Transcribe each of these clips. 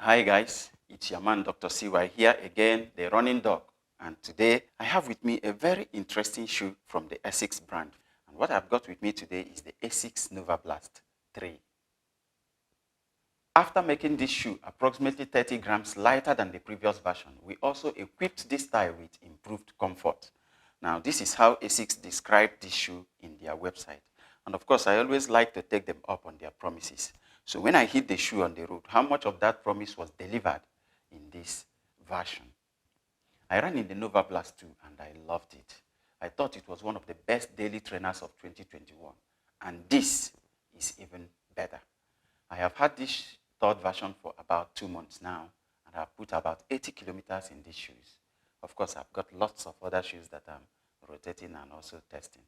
Hi guys, it's your man Dr. CY here again, the running dog. And today I have with me a very interesting shoe from the Asics brand. And what I've got with me today is the Asics Novablast 3. After making this shoe approximately 30 grams lighter than the previous version, we also equipped this style with improved comfort. Now this is how Asics described this shoe in their website. And of course, I always like to take them up on their promises. So when I hit the shoe on the road, how much of that promise was delivered in this version? I ran in the Novablast 2 and I loved it. I thought it was one of the best daily trainers of 2021. And this is even better. I have had this third version for about 2 months now, and I've put about 80 kilometers in these shoes. Of course, I've got lots of other shoes that I'm rotating and also testing.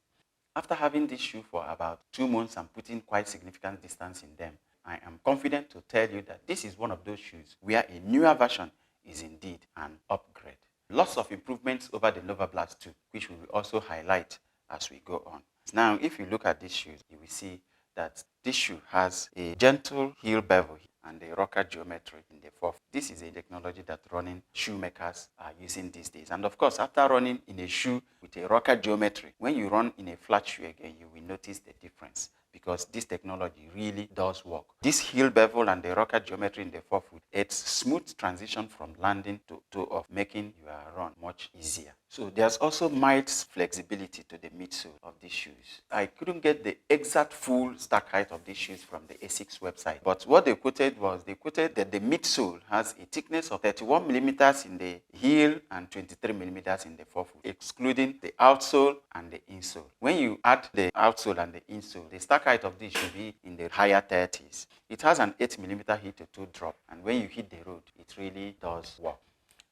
After having this shoe for about 2 months and putting quite significant distance in them, I am confident to tell you that this is one of those shoes where a newer version is indeed an upgrade. Lots of improvements over the Novablast 2, which we will also highlight as we go on. Now, if you look at these shoes, you will see that this shoe has a gentle heel bevel and a rocker geometry in the forefoot. This is a technology that running shoemakers are using these days. And of course, after running in a shoe with a rocker geometry, when you run in a flat shoe again, you will notice the difference, because this technology really does work. This heel bevel and the rocker geometry in the forefoot, it's smooth transition from landing to toe off, making your run much easier. So there's also mild flexibility to the midsole of these shoes. I couldn't get the exact full stack height of these shoes from the Asics website, but what they quoted that the midsole has a thickness of 31 millimeters in the heel and 23 millimeters in the forefoot, excluding the outsole and the insole. When you add the outsole and the insole, the stack height of this should be in the higher 30s. It has an 8 millimeter heel to toe drop, and when you hit the road, it really does work.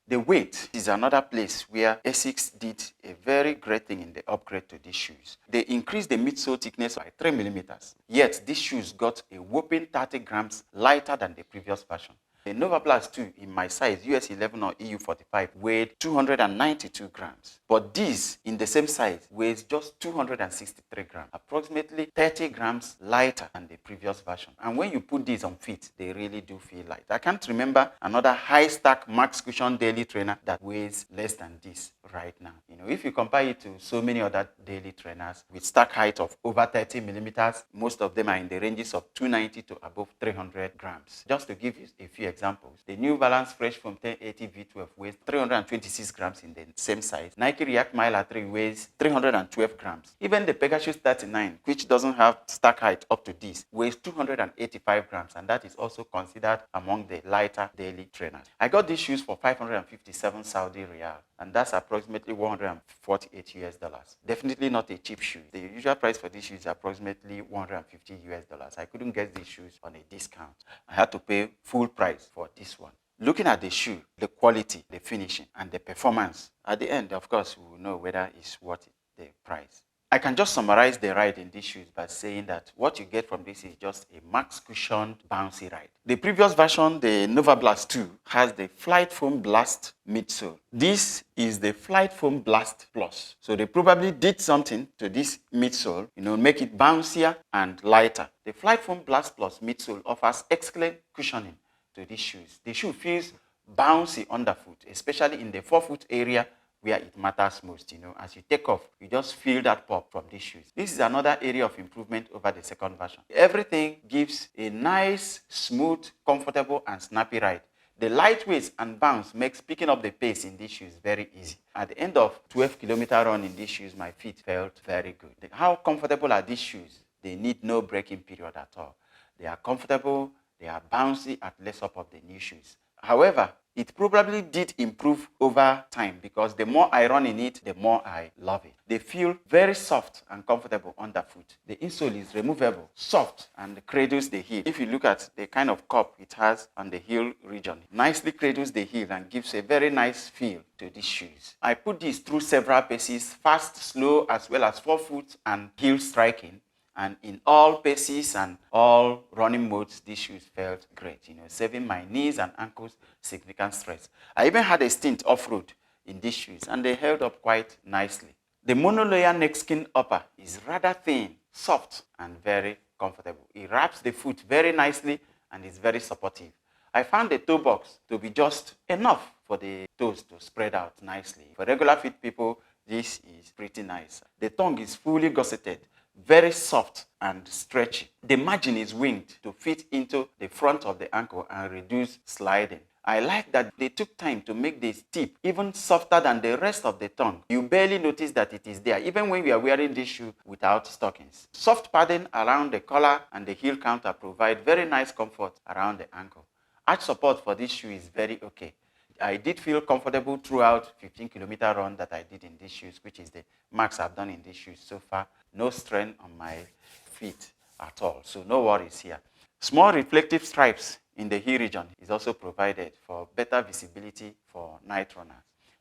The weight is another place where Asics did a very great thing in the upgrade to these shoes. They increased the midsole thickness by 3 millimeters, yet these shoes got a whopping 30 grams lighter than the previous version. The Novablast 2 in my size, US 11 or EU 45, weighed 292 grams. But this, in the same size, weighs just 263 grams, approximately 30 grams lighter than the previous version. And when you put these on feet, they really do feel light. I can't remember another high-stack max cushion daily trainer that weighs less than this right now. If you compare it to so many other daily trainers with stack height of over 30 millimeters, most of them are in the ranges of 290 to above 300 grams. Just to give you a few examples, the New Balance Fresh Foam 1080 V12 weighs 326 grams in the same size. Nike React Miler 3 weighs 312 grams. Even the Pegasus 39, which doesn't have stack height up to this, weighs 285 grams, and that is also considered among the lighter daily trainers. I got these shoes for 557 Saudi Riyal, and that's approximately 148 US dollars. Definitely not a cheap shoe. The usual price for these shoes is approximately 150 US dollars. I couldn't get these shoes on a discount. I had to pay full price for this one. Looking at the shoe, the quality, the finishing, and the performance, at the end, of course, we will know whether it's worth the price. I can just summarize the ride in these shoes by saying that what you get from this is just a max cushioned bouncy ride. The previous version, the Novablast 2, has the Flight Foam Blast midsole. This is the Flight Foam Blast Plus. So they probably did something to this midsole, make it bouncier and lighter. The Flight Foam Blast Plus midsole offers excellent cushioning to these shoes. The shoe feels bouncy underfoot, especially in the forefoot area where it matters most. As you take off, you just feel that pop from these shoes. This is another area of improvement over the second version. Everything gives a nice, smooth, comfortable, and snappy ride. The lightweight and bounce makes picking up the pace in these shoes very easy. At the end of 12-kilometer run in these shoes, my feet felt very good. How comfortable are these shoes? They need no braking period at all. They are comfortable, they are bouncy at less up of the new shoes. However, it probably did improve over time, because the more I run in it, the more I love it. They feel very soft and comfortable underfoot. The insole is removable, soft, and cradles the heel. If you look at the kind of cup it has on the heel region, nicely cradles the heel and gives a very nice feel to these shoes. I put these through several paces, fast, slow, as well as forefoot and heel striking. And in all paces and all running modes, these shoes felt great, saving my knees and ankles significant stress. I even had a stint off-road in these shoes, and they held up quite nicely. The monolayer neckskin upper is rather thin, soft, and very comfortable. It wraps the foot very nicely and is very supportive. I found the toe box to be just enough for the toes to spread out nicely. For regular feet people, this is pretty nice. The tongue is fully gusseted, very soft and stretchy. The margin is winged to fit into the front of the ankle and reduce sliding. I like that they took time to make the tip even softer than the rest of the tongue. You barely notice that it is there, even when we are wearing this shoe without stockings. Soft padding around the collar and the heel counter provide very nice comfort around the ankle. Arch support for this shoe is very okay. I did feel comfortable throughout 15-kilometer run that I did in these shoes, which is the max I've done in these shoes so far. No strain on my feet at all, so no worries here. Small reflective stripes in the heel region is also provided for better visibility for night runners.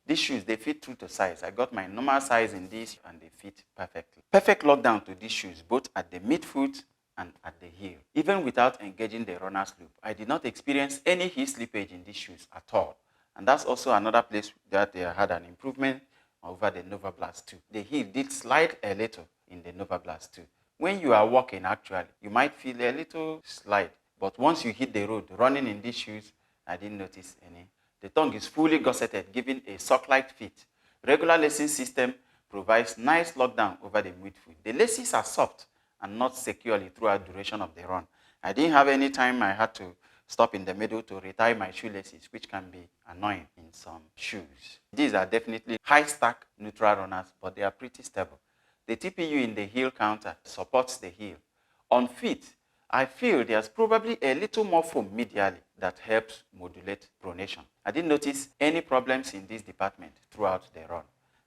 These shoes, they fit true to size. I got my normal size in these and they fit perfectly. Perfect lockdown to these shoes, both at the midfoot and at the heel. Even without engaging the runner's loop, I did not experience any heel slippage in these shoes at all. And that's also another place that they had an improvement over the Novablast 2. The heel did slide a little in the Novablast 2. When you are walking, actually, you might feel a little slide. But once you hit the road, running in these shoes, I didn't notice any. The tongue is fully gusseted, giving a sock-like fit. Regular lacing system provides nice lockdown over the midfoot. The laces are soft and not securely throughout the duration of the run. I didn't have any time I had to stop in the middle to retie my shoelaces, which can be annoying in some shoes. These are definitely high-stack neutral runners, but they are pretty stable. The TPU in the heel counter supports the heel. On feet, I feel there's probably a little more foam medially that helps modulate pronation. I didn't notice any problems in this department throughout the run.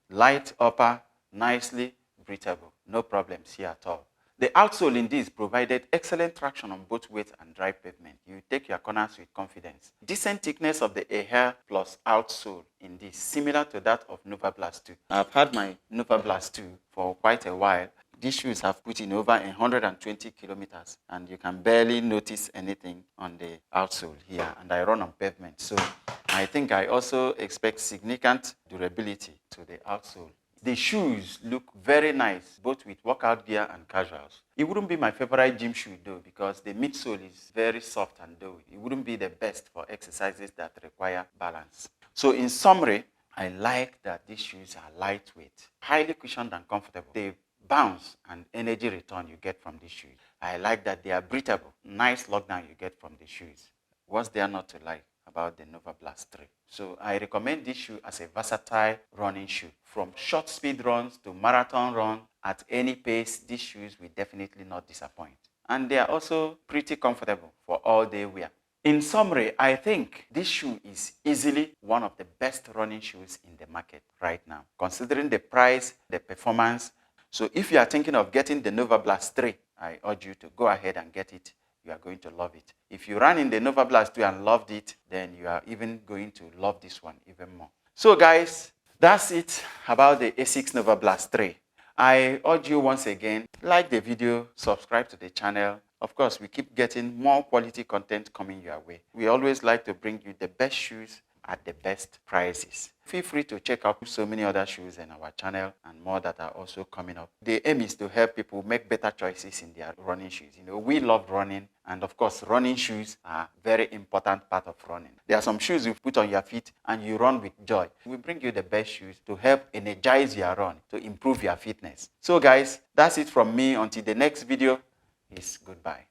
Light upper, nicely breathable, no problems here at all. The outsole in this provided excellent traction on both wet and dry pavement. You take your corners with confidence. Decent thickness of the hair plus outsole in this, similar to that of Novablast 2. I've had my Novablast 2 for quite a while. These shoes have put in over 120 kilometers and you can barely notice anything on the outsole here, and I run on pavement. So I think I also expect significant durability to the outsole. The shoes look very nice, both with workout gear and casuals. It wouldn't be my favorite gym shoe though, because the midsole is very soft and doughy. It wouldn't be the best for exercises that require balance. So in summary, I like that these shoes are lightweight, highly cushioned and comfortable. The bounce and energy return you get from these shoes. I like that they are breathable, nice lockdown you get from the shoes. What's there not to like about the Novablast 3? So I recommend this shoe as a versatile running shoe. From short speed runs to marathon run, at any pace, these shoes will definitely not disappoint. And they are also pretty comfortable for all day wear. In summary, I think this shoe is easily one of the best running shoes in the market right now, considering the price, the performance. So if you are thinking of getting the Novablast 3, I urge you to go ahead and get it. You are going to love it. If you ran in the Novablast 2 and loved it, then you are even going to love this one even more. So guys, that's it about the Asics Novablast 3. I urge you once again, like the video, subscribe to the channel. Of course, we keep getting more quality content coming your way. We always like to bring you the best shoes at the best prices. Feel free to check out so many other shoes in our channel and more that are also coming up. The aim is to help people make better choices in their running shoes. You know, we love running, and of course, running shoes are a very important part of running. There are some shoes you put on your feet and you run with joy. We bring you the best shoes to help energize your run, to improve your fitness. So guys, that's it from me. Until the next video, is goodbye.